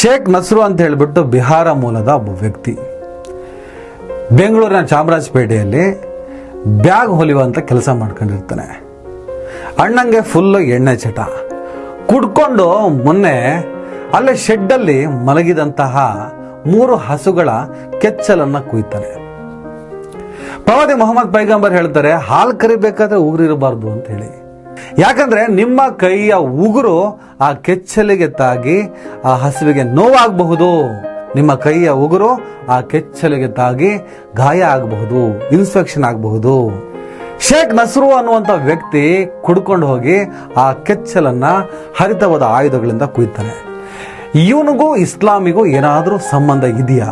ಶೇಖ್ ನಸ್ರು ಅಂತ ಹೇಳಿಬಿಟ್ಟು ಬಿಹಾರ ಮೂಲದ ಒಬ್ಬ ವ್ಯಕ್ತಿ ಬೆಂಗಳೂರಿನ ಚಾಮರಾಜಪೇಟೆಯಲ್ಲಿ ಬ್ಯಾಗ್ ಹೊಲಿಯುವಂತ ಕೆಲಸ ಮಾಡ್ಕೊಂಡಿರ್ತಾನೆ. ಅಣ್ಣಂಗೆ ಫುಲ್ಲು ಎಣ್ಣೆ ಚಟ. ಕುಡ್ಕೊಂಡು ಮೊನ್ನೆ ಅಲ್ಲೇ ಶೆಡ್ಡಲ್ಲಿ ಮಲಗಿದಂತಹ 3 ಹಸುಗಳ ಕೆಚ್ಚಲನ್ನ ಕುಯ್ತಾನೆ. ಪ್ರವಾದಿ ಮೊಹಮ್ಮದ್ ಪೈಗಂಬರ್ ಹೇಳ್ತಾರೆ, ಹಾಲು ಕರಿಬೇಕಾದ್ರೆ ಉಗುರಿರಬಾರ್ದು ಅಂತ ಹೇಳಿ. ಯಾಕಂದ್ರೆ ನಿಮ್ಮ ಕೈಯ ಉಗುರು ಆ ಕೆಚ್ಚಲಿಗೆ ತಾಗಿ ಆ ಹಸುವಿಗೆ ನೋವಾಗಬಹುದು. ನಿಮ್ಮ ಕೈಯ ಉಗುರು ಆ ಕೆಚ್ಚಲಿಗೆ ತಾಗಿ ಗಾಯ ಆಗಬಹುದು, ಇನ್ಫೆಕ್ಷನ್ ಆಗಬಹುದು. ಶೇಖ್ ನಸ್ರು ಅನ್ನುವಂಥ ವ್ಯಕ್ತಿ ಕುಡ್ಕೊಂಡು ಹೋಗಿ ಆ ಕೆಚ್ಚಲನ್ನ ಹರಿತವಾದ ಆಯುಧಗಳಿಂದ ಕುಯ್ತಾನೆ. ಇವನಿಗೂ ಇಸ್ಲಾಮಿಗೂ ಏನಾದರೂ ಸಂಬಂಧ ಇದೆಯಾ?